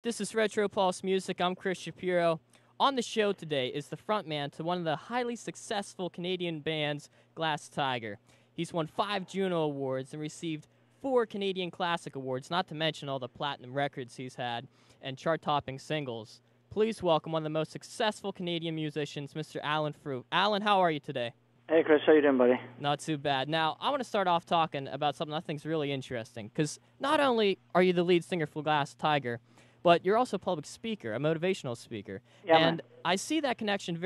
This is Retropulse Music. I'm Chris Shapiro. On the show today is the frontman to one of the highly successful Canadian bands, Glass Tiger. He's won 5 Juno Awards and received 4 Canadian Classic Awards, not to mention all the platinum records he's had and chart-topping singles. Please welcome one of the most successful Canadian musicians, Mr. Alan Frew. Alan, how are you today? Hey, Chris. How you doing, buddy? Not too bad. Now, I want to start off talking about something I think is really interesting, because not only are you the lead singer for Glass Tiger, but you're also a public speaker, a motivational speaker. Yeah, and man. I see that connection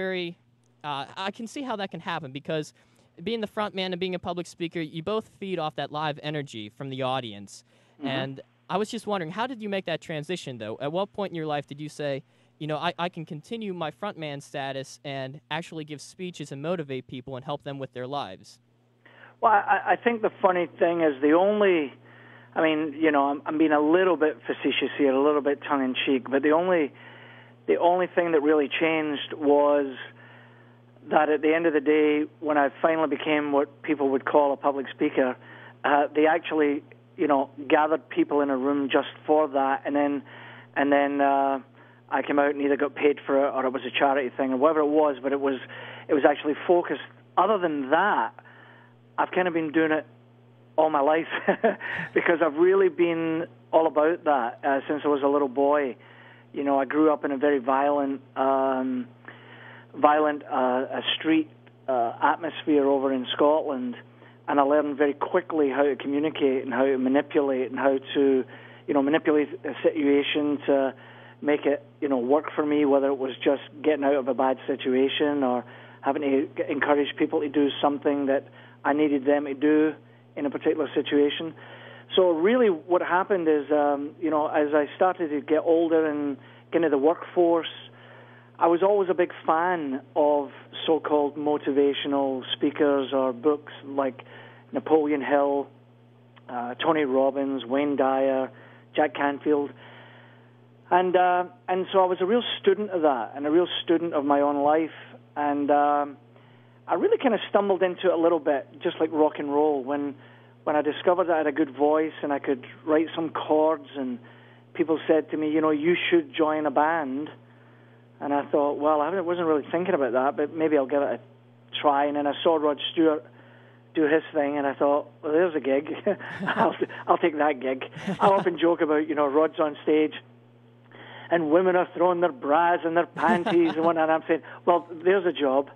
I can see how that can happen, because being the front man and being a public speaker, you both feed off that live energy from the audience. Mm-hmm. And I was just wondering, how did you make that transition, though? At what point in your life did you say, you know, I can continue my frontman status and actually give speeches and motivate people and help them with their lives? Well, I think the funny thing is I'm being a little bit facetious here, a little bit tongue-in-cheek, but the only thing that really changed was that at the end of the day, when I finally became what people would call a public speaker, they actually, gathered people in a room just for that, and then I came out and either got paid for it or it was a charity thing or whatever it was, but it was actually focused. Other than that, I've kind of been doing it all my life because I've really been all about that since I was a little boy. You know, I grew up in a very violent street atmosphere over in Scotland, and I learned very quickly how to communicate and how to manipulate and how to, manipulate a situation to make it, work for me, whether it was just getting out of a bad situation or having to encourage people to do something that I needed them to do in a particular situation. So really what happened is, as I started to get older and get into the workforce, I was always a big fan of so-called motivational speakers or books like Napoleon Hill, Tony Robbins, Wayne Dyer, Jack Canfield. And so I was a real student of that and a real student of my own life. And I really kind of stumbled into it a little bit, just like rock and roll. When I discovered that I had a good voice and I could write some chords, and people said to me, you should join a band. And I thought, well, I wasn't really thinking about that, but maybe I'll give it a try. And then I saw Rod Stewart do his thing, and I thought, well, there's a gig. I'll take that gig. I often joke about, Rod's on stage, and women are throwing their bras and their panties and whatnot. And I'm saying, well, there's a job.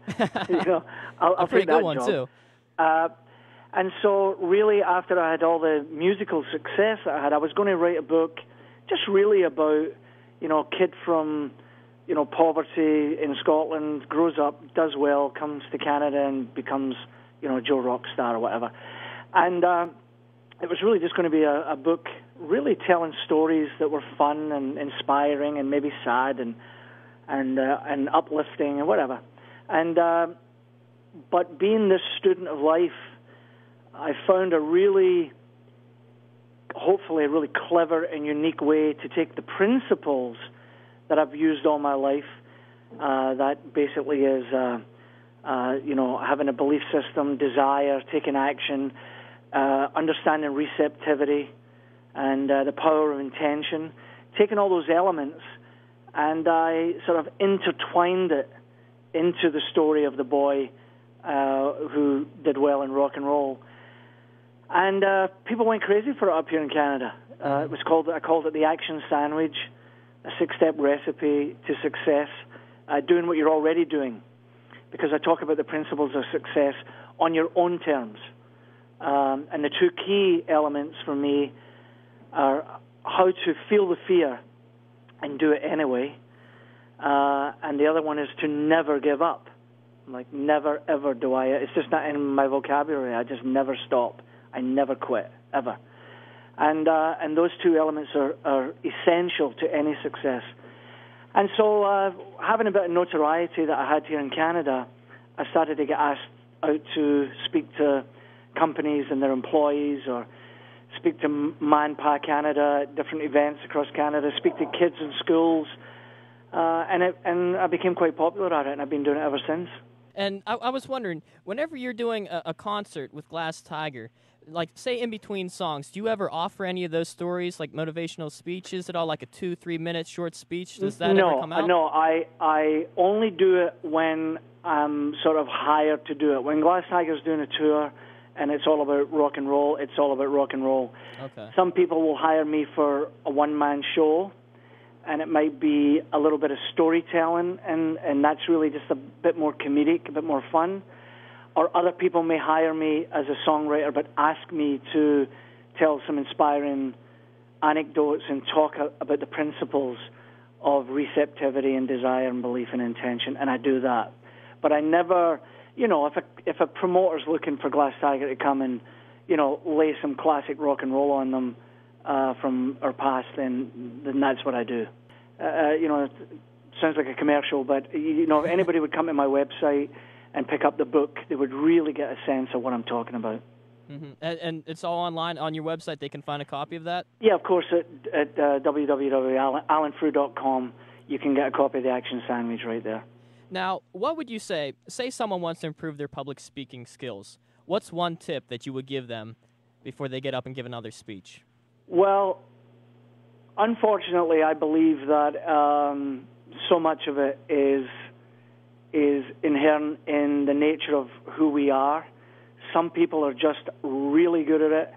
I'll take that one job. Too. And so really after I had all the musical success that I had, I was going to write a book just really about, a kid from, poverty in Scotland, grows up, does well, comes to Canada and becomes, Joe Rockstar or whatever. And it was really just going to be a book really telling stories that were fun and inspiring and maybe sad and uplifting and whatever. And but being this student of life, I found hopefully a really clever and unique way to take the principles that I've used all my life. That basically is, having a belief system, desire, taking action, understanding receptivity, and the power of intention, taking all those elements, and I sort of intertwined it into the story of the boy who did well in rock and roll. And people went crazy for it up here in Canada. I called it the action sandwich, a 6-step recipe to success, doing what you're already doing, because I talk about the principles of success on your own terms. And the 2 key elements for me are how to feel the fear and do it anyway. And the other one is to never give up. Like, never, ever do I. It's just not in my vocabulary. I just never stop. I never quit, ever. And those 2 elements are essential to any success. And so having a bit of notoriety that I had here in Canada, I started to get asked out to speak to companies and their employees, or speak to Manpa Canada at different events across Canada, speak to kids in schools, and I became quite popular at it, and I've been doing it ever since. And I was wondering, whenever you're doing a concert with Glass Tiger, like, say in between songs, do you ever offer any of those stories, like motivational speeches at all, like a 2-3 minute short speech? Does that ever come out? No, I only do it when I'm sort of hired to do it. When Glass Tiger's doing a tour and it's all about rock and roll, it's all about rock and roll. Okay. Some people will hire me for a one-man show, and it might be a little bit of storytelling, and that's really just a bit more comedic, a bit more fun. Or other people may hire me as a songwriter but ask me to tell some inspiring anecdotes and talk about the principles of receptivity and desire and belief and intention, and I do that. But I never, if a promoter's looking for Glass Tiger to come and, lay some classic rock and roll on them from our past, then that's what I do. It sounds like a commercial, but, if anybody would come to my website and pick up the book, they would really get a sense of what I'm talking about. Mm-hmm. And it's all online on your website? They can find a copy of that? Yeah, of course, at www.alanfrew.com, you can get a copy of the Action Sandwich right there. Now, what would you say someone wants to improve their public speaking skills. What's one tip that you would give them before they get up and give another speech? Well, unfortunately, I believe that so much of it is inherent in the nature of who we are. Some people are just really good at it.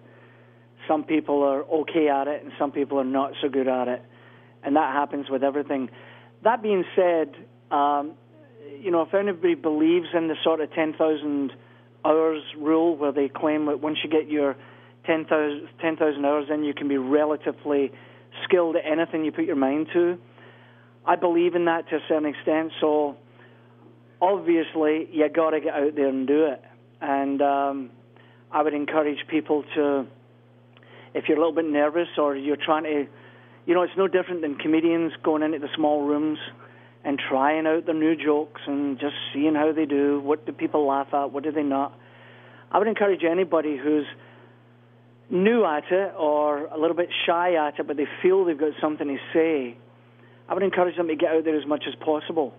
Some people are okay at it, and some people are not so good at it. And that happens with everything. That being said, if anybody believes in the sort of 10,000 hours rule, where they claim that once you get your 10,000 hours in, you can be relatively skilled at anything you put your mind to, I believe in that to a certain extent. So obviously, you got to get out there and do it. And I would encourage people to, if you're a little bit nervous or you're trying to, it's no different than comedians going into the small rooms and trying out their new jokes and just seeing how they do. What do people laugh at? What do they not? I would encourage anybody who's new at it or a little bit shy at it, but they feel they've got something to say, I would encourage them to get out there as much as possible.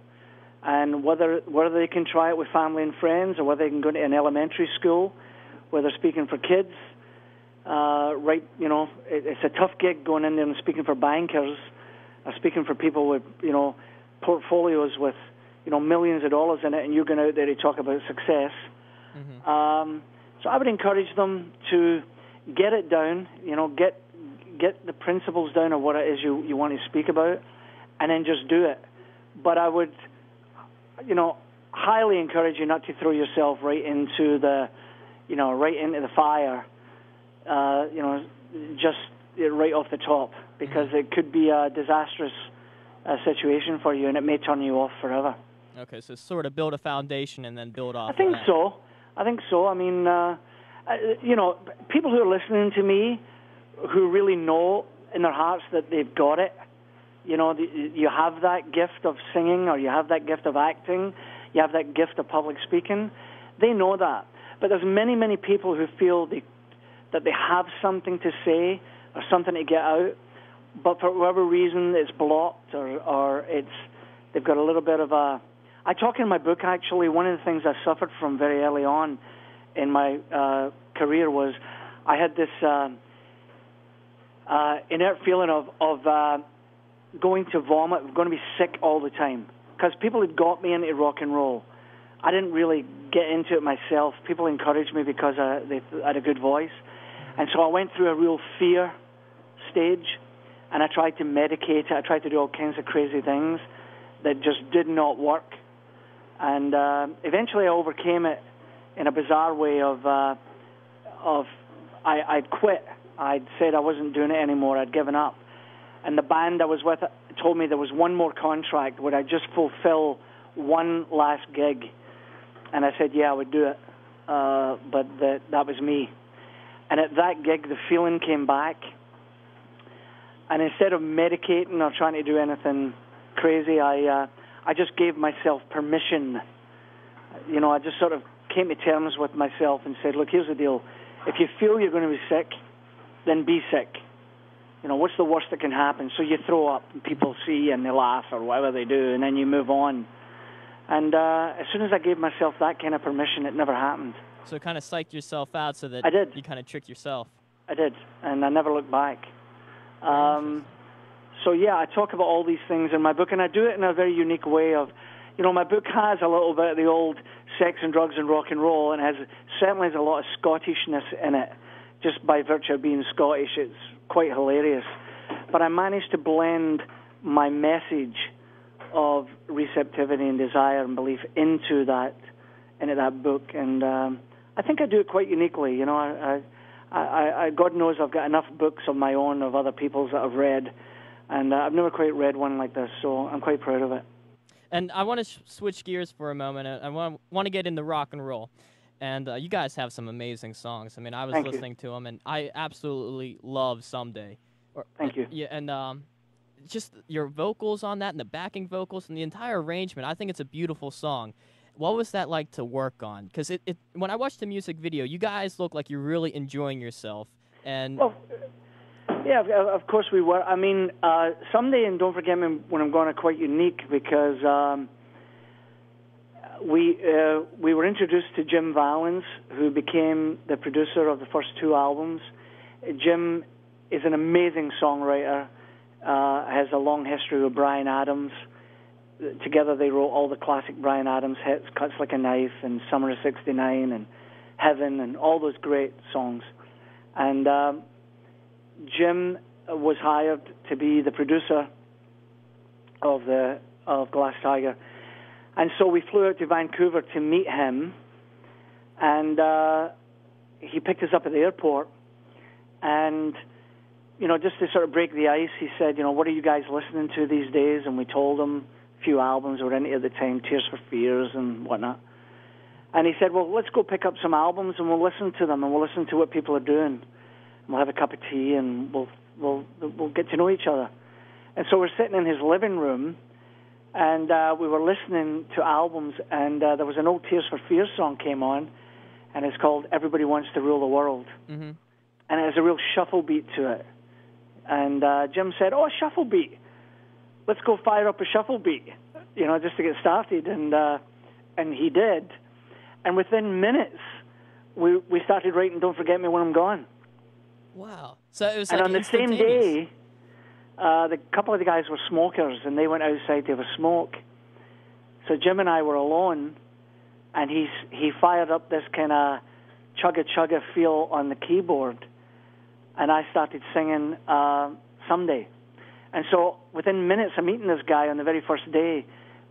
And whether they can try it with family and friends, or whether they can go to an elementary school where they're speaking for kids, it's a tough gig going in there and speaking for bankers, or speaking for people with, portfolios with, millions of dollars in it, and you're going out there to talk about success. Mm-hmm. So I would encourage them to get it down, get the principles down of what it is you want to speak about, and then just do it. But I would, highly encourage you not to throw yourself right into the fire, just right off the top, because it could be a disastrous situation for you, and it may turn you off forever. Okay, so sort of build a foundation and then build off. I think so. I mean, people who are listening to me, who really know in their hearts that they've got it, you have that gift of singing, or you have that gift of acting, you have that gift of public speaking, they know that. But there's many, many people who feel that they have something to say or something to get out, but for whatever reason it's blocked, or they've got a little bit of a... I talk in my book, actually, one of the things I suffered from very early on in my career was I had this inert feeling of going to vomit, going to be sick all the time, because people had got me into rock and roll. I didn't really get into it myself. People encouraged me because they had a good voice. And so I went through a real fear stage, and I tried to medicate it. I tried to do all kinds of crazy things that just did not work. And eventually I overcame it in a bizarre way I'd quit. I'd said I wasn't doing it anymore. I'd given up. And the band I was with told me there was one more contract. Would I just fulfill one last gig? And I said, yeah, I would do it. But that was me. And at that gig, the feeling came back. And instead of medicating or trying to do anything crazy, I just gave myself permission. I just sort of came to terms with myself and said, look, here's the deal. If you feel you're going to be sick, then be sick. What's the worst that can happen? So you throw up and people see and they laugh or whatever they do, and then you move on. And as soon as I gave myself that kind of permission, it never happened. So kind of psyched yourself out so that I did. you kind of tricked yourself. I did, and I never looked back. So yeah, I talk about all these things in my book, and I do it in a very unique way of, my book has a little bit of the old sex and drugs and rock and roll, and certainly has a lot of Scottishness in it, just by virtue of being Scottish. It's quite hilarious. But I managed to blend my message of receptivity and desire and belief into that book, and I think I do it quite uniquely. I God knows I've got enough books of my own, of other people's that I've read, and I've never quite read one like this, so I'm quite proud of it. And I want to switch gears for a moment. I want to get into rock and roll. And you guys have some amazing songs. I mean, I was listening to them, and I absolutely love Someday. Thank you. Yeah, and just your vocals on that and the backing vocals and the entire arrangement, I think it's a beautiful song. What was that like to work on? Because when I watched the music video, you guys look like you're really enjoying yourself. And well, yeah, of course we were. I mean, Someday and Don't Forget Me When I'm Gone are quite unique because we were introduced to Jim Valens, who became the producer of the first two albums. Jim is an amazing songwriter, has a long history with Bryan Adams. Together they wrote all the classic Bryan Adams hits, Cuts Like a Knife and Summer of '69 and Heaven and all those great songs. And Jim was hired to be the producer of Glass Tiger. And so we flew out to Vancouver to meet him, and he picked us up at the airport. And, just to sort of break the ice, he said, what are you guys listening to these days? And we told him a few albums we were into at the time, Tears for Fears and whatnot. And he said, well, let's go pick up some albums and we'll listen to them and we'll listen to what people are doing. And we'll have a cup of tea and we'll get to know each other. And so we're sitting in his living room, and we were listening to albums, and there was an old Tears for Fears song came on, and it's called Everybody Wants to Rule the World. Mm-hmm. And it has a real shuffle beat to it. And Jim said, a shuffle beat. Let's go fire up a shuffle beat, just to get started. And he did. And within minutes, we started writing Don't Forget Me When I'm Gone. Wow. So it was and on the same day, the couple of the guys were smokers, and they went outside to have a smoke. So Jim and I were alone, and he fired up this kind of chugga-chugga feel on the keyboard, and I started singing Someday. And so within minutes of meeting this guy on the very first day,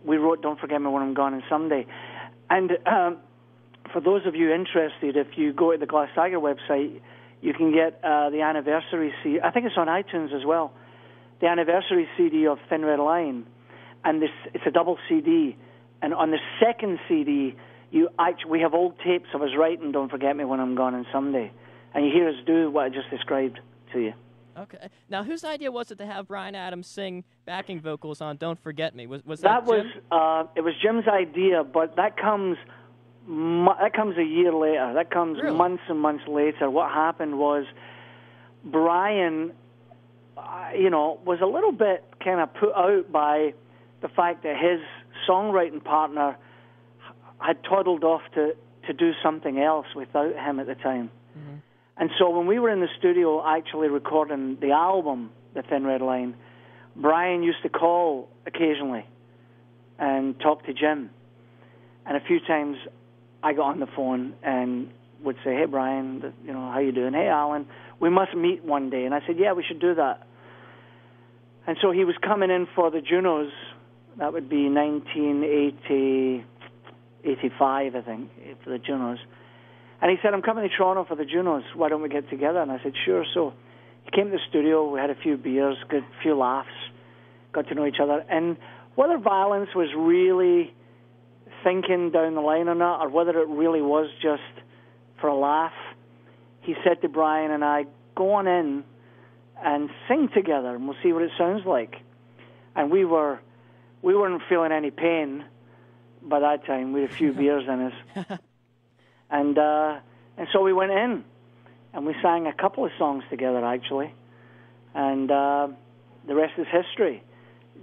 we wrote Don't Forget Me When I'm Gone and Someday. And for those of you interested, if you go to the Glass Tiger website, you can get the anniversary CD. I think it's on iTunes as well. The anniversary CD of Thin Red Line, and it's a double CD. And on the second CD, we have old tapes of us writing "Don't Forget Me When I'm Gone" and "Someday," and you hear us do what I just described to you. Okay. Now, whose idea was it to have Bryan Adams sing backing vocals on "Don't Forget Me"? Was that Jim? It was Jim's idea, but that comes a year later. That comes really? Months and months later. What happened was Bryan, was a little bit kind of put out by the fact that his songwriting partner had toddled off to do something else without him at the time. Mm-hmm. And so when we were in the studio actually recording the album, The Thin Red Line, Bryan used to call occasionally and talk to Jim. And a few times I got on the phone and would say, hey, Bryan, how you doing? Hey, Alan, we must meet one day. And I said, yeah, we should do that. And so he was coming in for the Junos. That would be 1985, I think, for the Junos. And he said, I'm coming to Toronto for the Junos. Why don't we get together? And I said, sure. So he came to the studio. We had a few beers, got a few laughs, got to know each other. And whether Valens was really thinking down the line or not, or whether it really was just for a laugh, he said to Bryan and I, go on in and sing together, and we'll see what it sounds like. And we weren't feeling any pain by that time. We had a few beers in us. And so we went in, and we sang a couple of songs together, actually. And the rest is history.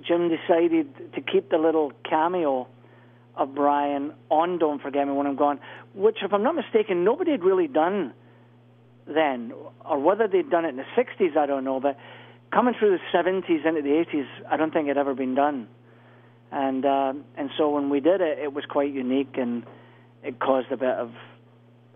Jim decided to keep the little cameo of Bryan on Don't Forget Me When I'm Gone, which, if I'm not mistaken, nobody had really done then, or whether they'd done it in the 60s, I don't know, but coming through the 70s into the 80s, I don't think it had ever been done. And so when we did it, it was quite unique, and it caused a bit of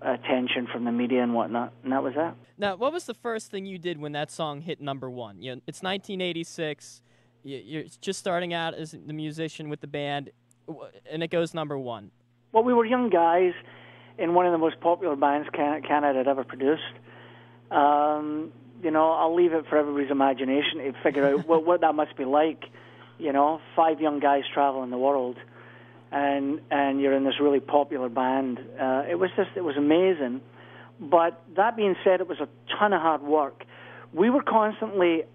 attention from the media and whatnot, and that was that. Now, what was the first thing you did when that song hit number one? You know, it's 1986, you're just starting out as the musician with the band, and it goes number one. Well, we were young guys in one of the most popular bands Canada had ever produced. You know, I'll leave it for everybody's imagination to figure out what that must be like. You know, 5 young guys traveling the world, and you're in this really popular band. It was amazing. But that being said, it was a ton of hard work. We were constantly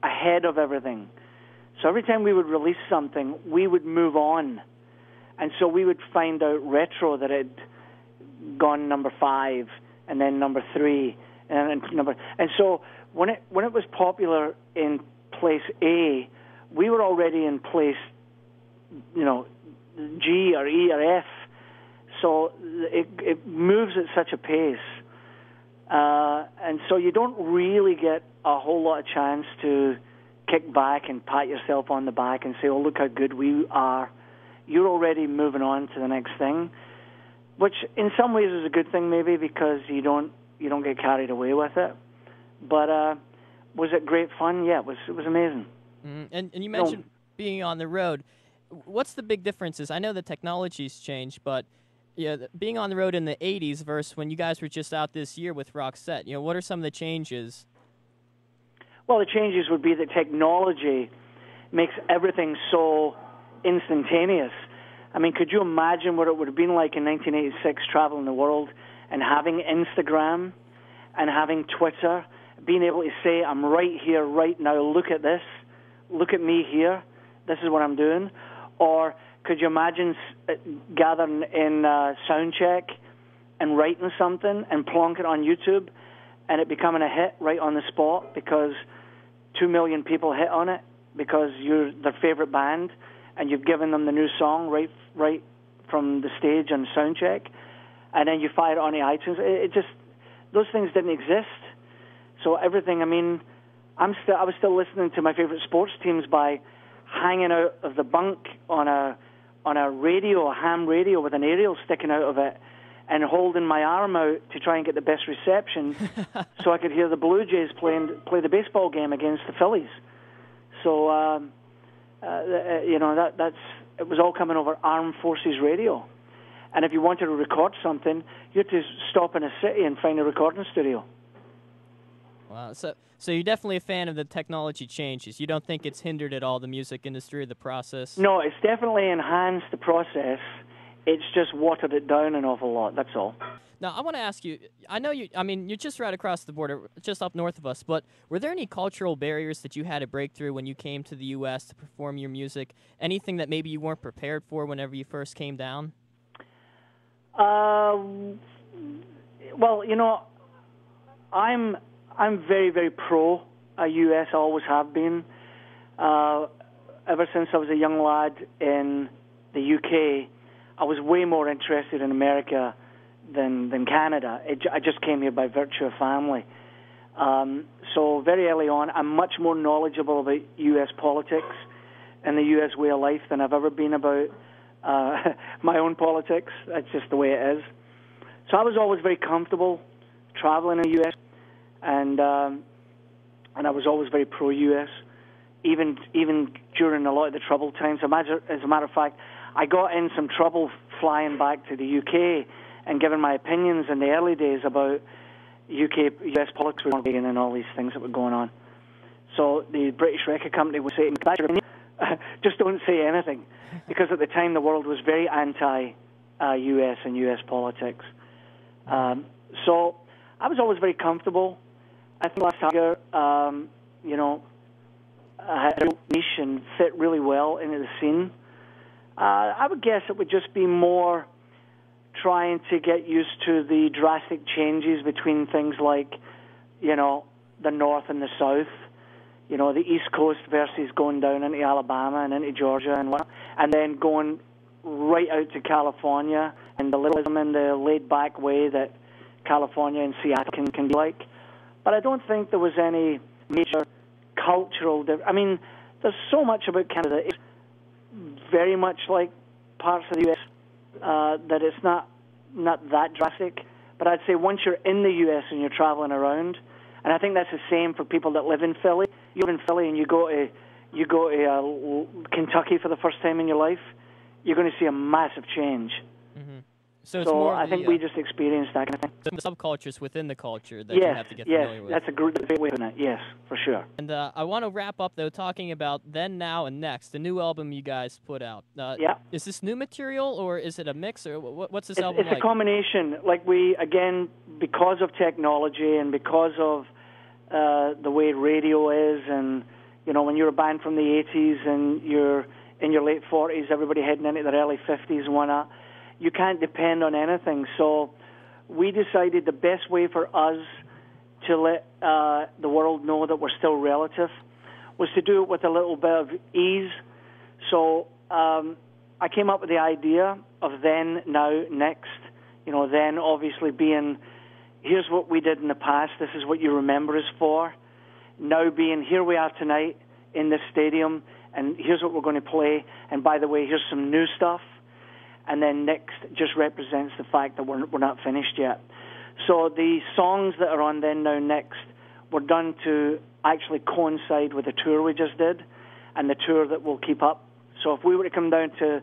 ahead of everything. So every time we would release something, we would move on. And so we would find out retro that it had gone number 5, and then number 3, and so when it was popular in place A, we were already in place, you know, G or E or F. So it moves at such a pace, and so you don't really get a whole lot of chance to kick back and pat yourself on the back and say, "Oh, look how good we are." You're already moving on to the next thing, which in some ways is a good thing, maybe, because you don't get carried away with it. But was it great fun? Yeah, it was amazing. Mm-hmm. And you mentioned being on the road. What's the big differences? I know the technology's changed, but being on the road in the 80s versus when you guys were just out this year with Roxette, you know, what are some of the changes? Well, the changes would be that technology makes everything so instantaneous. I mean, could you imagine what it would have been like in 1986 traveling the world and having Instagram and having Twitter, being able to say, "I'm right here, right now, look at this, look at me here, this is what I'm doing"? Or could you imagine gathering in soundcheck and writing something and plonk it on YouTube and it becoming a hit right on the spot because 2 million people hit on it because you're their favorite band and you've given them the new song right from the stage on soundcheck, and then you fire it on the iTunes? It just, those things didn't exist. So everything, I mean, I was still listening to my favorite sports teams by hanging out of the bunk on a radio, a ham radio with an aerial sticking out of it, and holding my arm out to try and get the best reception so I could hear the Blue Jays play the baseball game against the Phillies. So, you know, it was all coming over Armed Forces Radio. And if you wanted to record something, you had to stop in a city and find a recording studio. Wow. So you're definitely a fan of the technology changes. You don't think it's hindered at all the music industry or the process? No, it's definitely enhanced the process. It's just watered it down an awful lot, that's all. Now, I want to ask you, you're just right across the border, just up north of us, but were there any cultural barriers that you had to break through when you came to the U.S. to perform your music? Anything that maybe you weren't prepared for whenever you first came down? Well, you know, I'm very, very pro U.S., always have been. Ever since I was a young lad in the U.K., I was way more interested in America than Canada. I just came here by virtue of family. So very early on, I'm much more knowledgeable about U.S. politics and the U.S. way of life than I've ever been about my own politics. That's just the way it is. So I was always very comfortable traveling in the U.S., and I was always very pro-U.S., even during a lot of the troubled times. As a matter of fact, I got in some trouble flying back to the U.K. and giving my opinions in the early days about U.S. politics and all these things that were going on. So the British record company would say, just don't say anything, because at the time the world was very anti-U.S. and U.S. politics. So I was always very comfortable. I think last Tiger, you know, had a niche and fit really well into the scene. I would guess it would just be more trying to get used to the drastic changes between things like, you know, the North and the South, you know, the East Coast versus going down into Alabama and into Georgia and then going right out to California and the liberalism and the laid-back way that California and Seattle can be like. But I don't think there was any major cultural I mean, there's so much about Canada. It's very much like parts of the U.S. That it's not that drastic. But I'd say once you're in the U.S. and you're traveling around, and I think that's the same for people that live in Philly. You live in Philly and you go to Kentucky for the first time in your life, you're going to see a massive change. Mm-hmm. So it's more I think we just experienced that kind of thing. The subcultures within the culture that you have to get familiar with. Yes, that's a great way of putting it. Yes, for sure. And I want to wrap up, though, talking about Then, Now, and Next, the new album you guys put out. Is this new material, or is it a mix, or what's this album like? It's a combination. Like again, because of technology and because of the way radio is, and, you know, when you're a band from the 80s and you're in your late 40s, everybody heading into their early 50s and whatnot, you can't depend on anything. So we decided the best way for us to let the world know that we're still relative was to do it with a little bit of ease. So I came up with the idea of Then, Now, Next. You know, then obviously being, here's what we did in the past, this is what you remember us for. Now being, here we are tonight in this stadium, and here's what we're going to play. And by the way, here's some new stuff. And then Next just represents the fact that we're not finished yet. So the songs that are on Then, Now, Next were done to actually coincide with the tour we just did and the tour that we'll keep up. So if we were to come down to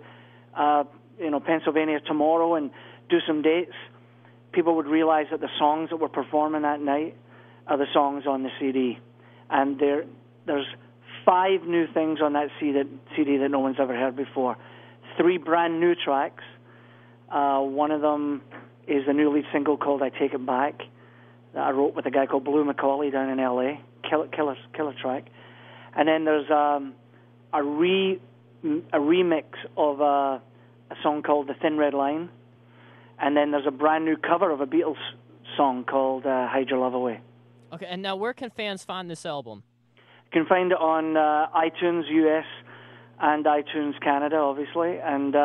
Pennsylvania tomorrow and do some dates, people would realize that the songs that we're performing that night are the songs on the CD. And there's 5 new things on that CD that no one's ever heard before. 3 brand new tracks. One of them is a new lead single called I Take It Back that I wrote with a guy called Blue McCauley down in L.A. Killer track. And then there's a remix of a song called The Thin Red Line. And then there's a brand new cover of a Beatles song called Hide Your Love Away. Okay, and now where can fans find this album? You can find it on iTunes US and iTunes Canada, obviously, and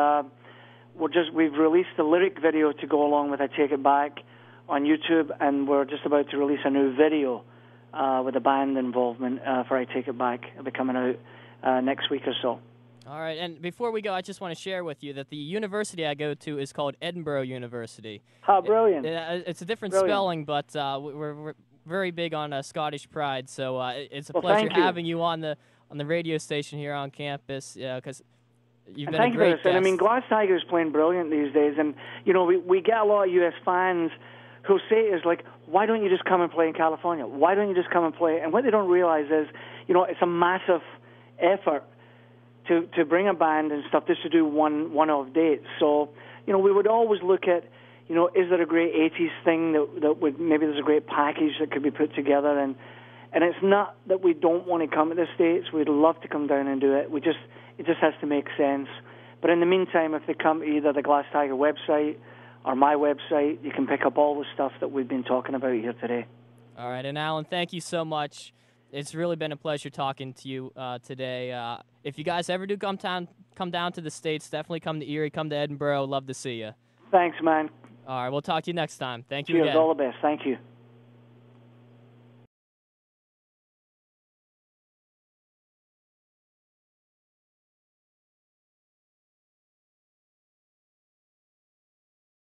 we've released the lyric video to go along with I Take It Back on YouTube, and we're just about to release a new video with a band involvement for I Take It Back. It'll be coming out next week or so. All right, and before we go, I just want to share with you that the university I go to is called Edinburgh University. How brilliant. It's a different spelling, but we're very big on Scottish pride, so it's a pleasure having you on the radio station here on campus, because you've been a great guest. And I mean, Glass Tiger is playing brilliant these days, and you know we get a lot of U.S. fans who say is like, why don't you just come and play in California? Why don't you just come and play? And what they don't realize is, you know, it's a massive effort to bring a band and stuff just to do one-off dates. So, you know, we would always look at, you know, is there a great 80s thing that would, maybe there's a great package that could be put together, and it's not that we don't want to come to the States. We'd love to come down and do it. It just has to make sense. But in the meantime, if they come to either the Glass Tiger website or my website, you can pick up all the stuff that we've been talking about here today. All right, and Alan, thank you so much. It's really been a pleasure talking to you today. If you guys ever do come down to the States, definitely come to Erie, come to Edinburgh. Love to see you. Thanks, man. All right, we'll talk to you next time. Thank you Cheers, again. all the best. Thank you.